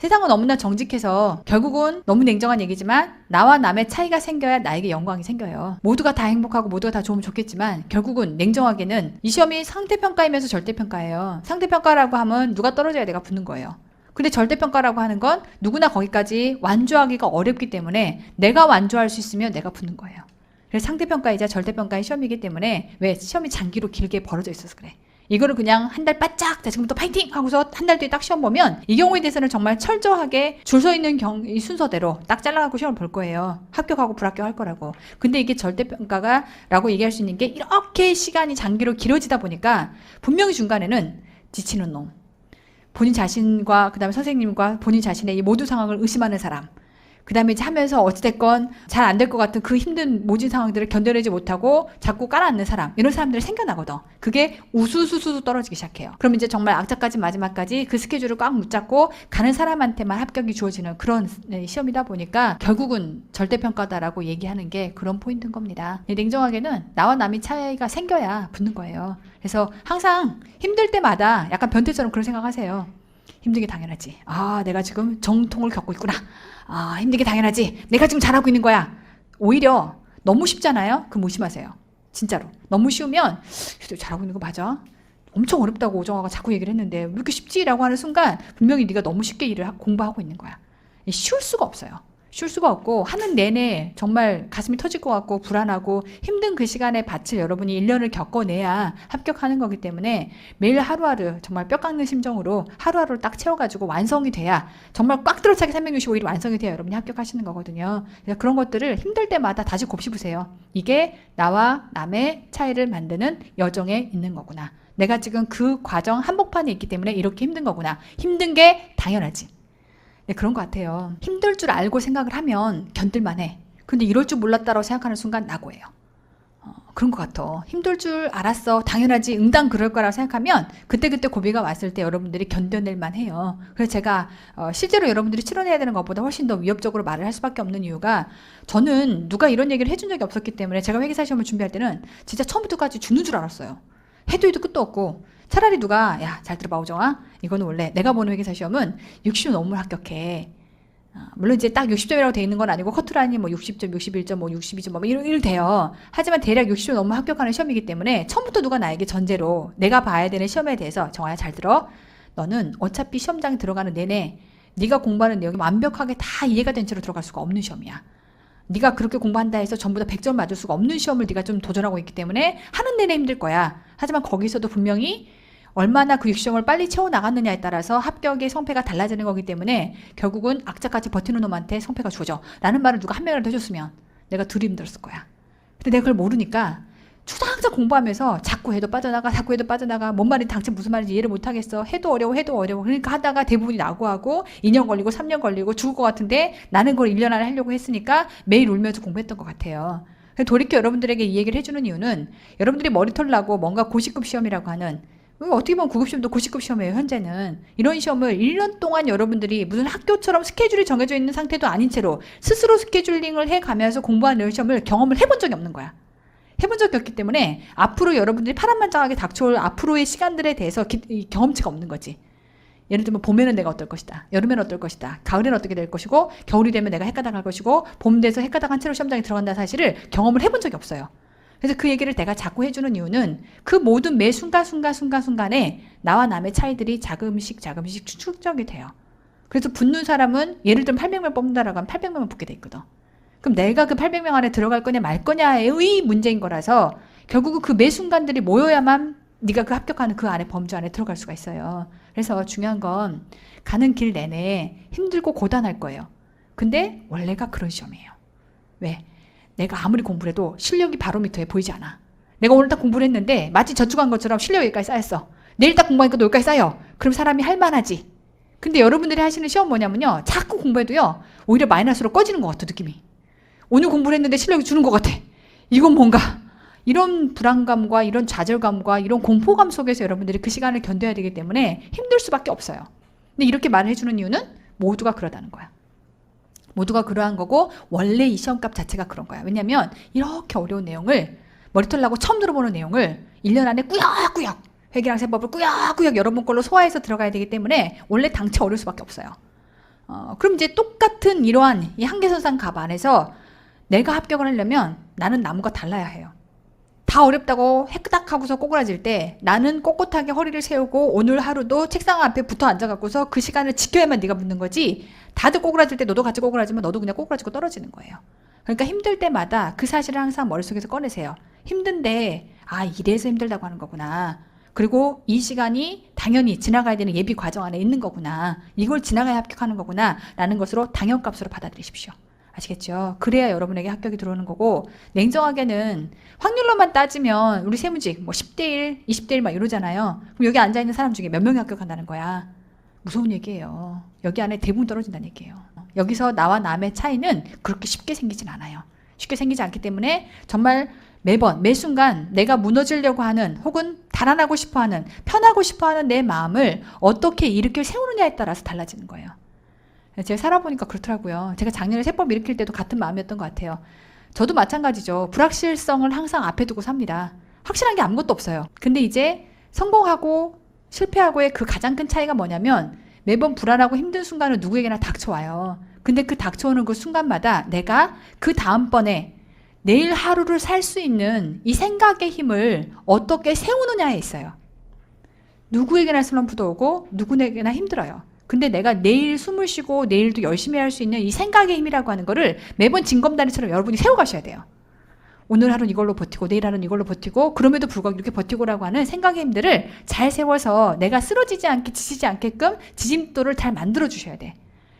세상은 너무나 정직해서 결국은 너무 냉정한 얘기지만 나와 남의 차이가 생겨야 나에게 영광이 생겨요. 모두가 다 행복하고 모두가 다 좋으면 좋겠지만 결국은 냉정하게는 이 시험이 상대평가이면서 절대평가예요. 상대평가라고 하면 누가 떨어져야 내가 붙는 거예요. 근데 절대평가라고 하는 건 누구나 거기까지 완주하기가 어렵기 때문에 내가 완주할 수 있으면 내가 붙는 거예요. 그래서 상대평가이자 절대평가의 시험이기 때문에 왜 시험이 장기로 길게 벌어져 있어서 그래. 이거를 그냥 한 달 바짝 자 지금부터 파이팅 하고서 한 달 뒤에 딱 시험 보면 이 경우에 대해서는 정말 철저하게 줄 서 있는 이 순서대로 딱 잘라갖고 시험을 볼 거예요. 합격하고 불합격할 거라고. 근데 이게 절대평가가 라고 얘기할 수 있는 게 이렇게 시간이 장기로 길어지다 보니까 분명히 중간에는 지치는 놈, 본인 자신과 그 다음에 선생님과 본인 자신의 이 모든 상황을 의심하는 사람, 그 다음에 이제 하면서 어찌됐건 잘 안 될 것 같은 그 힘든 모진 상황들을 견뎌내지 못하고 자꾸 깔아앉는 사람, 이런 사람들이 생겨나거든. 그게 우수수수 떨어지기 시작해요. 그럼 이제 정말 악착까지 마지막까지 그 스케줄을 꽉 붙잡고 가는 사람한테만 합격이 주어지는 그런 시험이다 보니까 결국은 절대평가다라고 얘기하는 게 그런 포인트인 겁니다. 냉정하게는 나와 남이 차이가 생겨야 붙는 거예요. 그래서 항상 힘들 때마다 약간 변태처럼 그런 생각하세요. 힘든 게 당연하지. 아, 내가 지금 정통을 겪고 있구나. 아, 힘든 게 당연하지. 내가 지금 잘하고 있는 거야. 오히려 너무 쉽잖아요. 그럼 무심하세요. 진짜로. 너무 쉬우면 잘하고 있는 거 맞아? 엄청 어렵다고 오정아가 자꾸 얘기를 했는데 왜 이렇게 쉽지? 라고 하는 순간 분명히 네가 너무 쉽게 일을 공부하고 있는 거야. 쉬울 수가 없어요. 쉬울 수가 없고 하는 내내 정말 가슴이 터질 것 같고 불안하고 힘든 그 시간에 밭을 여러분이 1년을 겪어내야 합격하는 거기 때문에 매일 하루하루 정말 뼈 깎는 심정으로 하루하루를 딱 채워가지고 완성이 돼야 정말 꽉 들어차게 365일이 완성이 돼야 여러분이 합격하시는 거거든요. 그래서 그런 것들을 힘들 때마다 다시 곱씹으세요. 이게 나와 남의 차이를 만드는 여정에 있는 거구나. 내가 지금 그 과정 한복판에 있기 때문에 이렇게 힘든 거구나. 힘든 게 당연하지. 네, 그런 것 같아요. 힘들 줄 알고 생각을 하면 견딜만 해. 근데 이럴 줄 몰랐다라고 생각하는 순간 낙오예요. 그런 것 같아. 힘들 줄 알았어. 당연하지. 응당 그럴 거라고 생각하면 그때그때 고비가 왔을 때 여러분들이 견뎌낼만 해요. 그래서 제가 실제로 여러분들이 치러내야 되는 것보다 훨씬 더 위협적으로 말을 할 수밖에 없는 이유가 저는 누가 이런 얘기를 해준 적이 없었기 때문에 제가 회계사 시험을 준비할 때는 진짜 처음부터까지 죽는 줄 알았어요. 해도 끝도 없고 차라리 누가 야, 잘 들어봐 오정아. 이거는 원래 내가 보는 회계사 시험은 60점 넘으면 합격해. 물론 이제 딱 60점이라고 돼 있는 건 아니고 커트라인이 뭐 60점, 61점, 뭐 62점 뭐 이런 돼요. 하지만 대략 60점 넘으면 합격하는 시험이기 때문에 처음부터 누가 나에게 전제로 내가 봐야 되는 시험에 대해서 정아야 잘 들어. 너는 어차피 시험장에 들어가는 내내 네가 공부하는 내용이 완벽하게 다 이해가 된 채로 들어갈 수가 없는 시험이야. 네가 그렇게 공부한다 해서 전부 다 100점 맞을 수가 없는 시험을 네가 좀 도전하고 있기 때문에 하는 내내 힘들 거야. 하지만 거기서도 분명히 얼마나 그 60점을 빨리 채워나갔느냐에 따라서 합격의 성패가 달라지는 거기 때문에 결국은 악착같이 버티는 놈한테 성패가 주어져. 라는 말을 누가 한 명이라도 해줬으면 내가 덜 힘들었을 거야. 근데 내가 그걸 모르니까 주당장 공부하면서 자꾸 해도 빠져나가 뭔 말인지 당최 무슨 말인지 이해를 못하겠어. 해도 어려워 그러니까 하다가 대부분이 낙오하고 2년 걸리고 3년 걸리고 죽을 것 같은데 나는 그걸 1년 안에 하려고 했으니까 매일 울면서 공부했던 것 같아요. 돌이켜 여러분들에게 이 얘기를 해주는 이유는 여러분들이 머리털 나고 뭔가 고시급 시험이라고 하는 어떻게 보면 9급 시험도 고시급 시험이에요. 현재는 이런 시험을 1년 동안 여러분들이 무슨 학교처럼 스케줄이 정해져 있는 상태도 아닌 채로 스스로 스케줄링을 해가면서 공부하는 이런 시험을 경험을 해본 적이 없는 거야. 해본 적이 없기 때문에 앞으로 여러분들이 파란만장하게 닥쳐올 앞으로의 시간들에 대해서 경험치가 없는 거지. 예를 들면 봄에는 내가 어떨 것이다. 여름에는 어떨 것이다. 가을에는 어떻게 될 것이고 겨울이 되면 내가 헷가닥 할 것이고 봄 돼서 헷가닥 한 채로 시험장에 들어간다는 사실을 경험을 해본 적이 없어요. 그래서 그 얘기를 내가 자꾸 해주는 이유는 그 모든 매 순간순간에 나와 남의 차이들이 자금씩 축적이 돼요. 그래서 붙는 사람은 예를 들면 800명 뽑는다라고 하면 800명만 붙게 돼 있거든. 그럼 내가 그 800명 안에 들어갈 거냐 말 거냐의 문제인 거라서 결국은 그 매 순간들이 모여야만 네가 그 합격하는 그 안에 범주 안에 들어갈 수가 있어요. 그래서 중요한 건 가는 길 내내 힘들고 고단할 거예요. 근데 원래가 그런 시험이에요. 왜? 내가 아무리 공부를 해도 실력이 바로미터에 보이지 않아. 내가 오늘 딱 공부를 했는데 마치 저축한 것처럼 실력이 여기까지 쌓였어. 내일 딱 공부하니까 또 여기까지 쌓여. 그럼 사람이 할만하지. 근데 여러분들이 하시는 시험 뭐냐면요. 자꾸 공부해도요. 오히려 마이너스로 꺼지는 것 같아 느낌이. 오늘 공부를 했는데 실력이 주는 것 같아. 이건 뭔가. 이런 불안감과 이런 좌절감과 이런 공포감 속에서 여러분들이 그 시간을 견뎌야 되기 때문에 힘들 수밖에 없어요. 근데 이렇게 말을 해주는 이유는 모두가 그러다는 거야. 모두가 그러한 거고 원래 이 시험값 자체가 그런 거야. 왜냐면 이렇게 어려운 내용을 머리털 나고 처음 들어보는 내용을 1년 안에 꾸역꾸역 회계랑 세법을 꾸역꾸역 여러분 걸로 소화해서 들어가야 되기 때문에 원래 당최 어려울 수밖에 없어요. 그럼 이제 똑같은 이러한 이 한계선상 갑 안에서 내가 합격을 하려면 나는 남과 달라야 해요. 다 어렵다고 해끄닥하고서 꼬꾸라질 때 나는 꼿꼿하게 허리를 세우고 오늘 하루도 책상 앞에 붙어 앉아갖고서 그 시간을 지켜야만 네가 붙는 거지, 다들 꼬꾸라질 때 너도 같이 꼬꾸라지면 너도 그냥 꼬꾸라지고 떨어지는 거예요. 그러니까 힘들 때마다 그 사실을 항상 머릿속에서 꺼내세요. 힘든데 이래서 힘들다고 하는 거구나. 그리고 이 시간이 당연히 지나가야 되는 예비 과정 안에 있는 거구나. 이걸 지나가야 합격하는 거구나 라는 것으로 당연값으로 받아들이십시오. 아시겠죠? 그래야 여러분에게 합격이 들어오는 거고, 냉정하게는 확률로만 따지면 우리 세무직 뭐 10대1, 20대1 막 이러잖아요. 그럼 여기 앉아있는 사람 중에 몇 명이 합격한다는 거야? 무서운 얘기예요. 여기 안에 대부분 떨어진다는 얘기예요. 여기서 나와 남의 차이는 그렇게 쉽게 생기진 않아요. 쉽게 생기지 않기 때문에 정말 매번 매 순간 내가 무너지려고 하는, 혹은 달아나고 싶어하는, 편하고 싶어하는 내 마음을 어떻게 일으켜 세우느냐에 따라서 달라지는 거예요. 제가 살아보니까 그렇더라고요. 제가 작년에 세법 일으킬 때도 같은 마음이었던 것 같아요. 저도 마찬가지죠. 불확실성을 항상 앞에 두고 삽니다. 확실한 게 아무것도 없어요. 근데 이제 성공하고 실패하고의 그 가장 큰 차이가 뭐냐면, 매번 불안하고 힘든 순간은 누구에게나 닥쳐와요. 근데 그 닥쳐오는 그 순간마다 내가 그 다음번에 내일 하루를 살 수 있는 이 생각의 힘을 어떻게 세우느냐에 있어요. 누구에게나 슬럼프도 오고 누구에게나 힘들어요. 근데 내가 내일 숨을 쉬고 내일도 열심히 할 수 있는 이 생각의 힘이라고 하는 거를 매번 징검다리처럼 여러분이 세워가셔야 돼요. 오늘 하루는 이걸로 버티고 내일 하루는 이걸로 버티고, 그럼에도 불구하고 이렇게 버티고라고 하는 생각의 힘들을 잘 세워서 내가 쓰러지지 않게, 지치지 않게끔 지짐돌을 잘 만들어 주셔야 돼.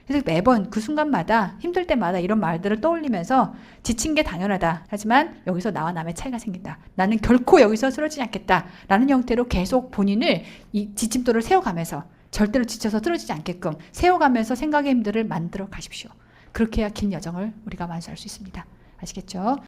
그래서 매번 그 순간마다 힘들 때마다 이런 말들을 떠올리면서 지친 게 당연하다. 하지만 여기서 나와 남의 차이가 생긴다. 나는 결코 여기서 쓰러지지 않겠다. 라는 형태로 계속 본인을 이 지침돌을 세워가면서, 절대로 지쳐서 쓰러지지 않게끔 세워가면서 생각의 힘들을 만들어 가십시오. 그렇게 해야 긴 여정을 우리가 완수할 수 있습니다. 아시겠죠?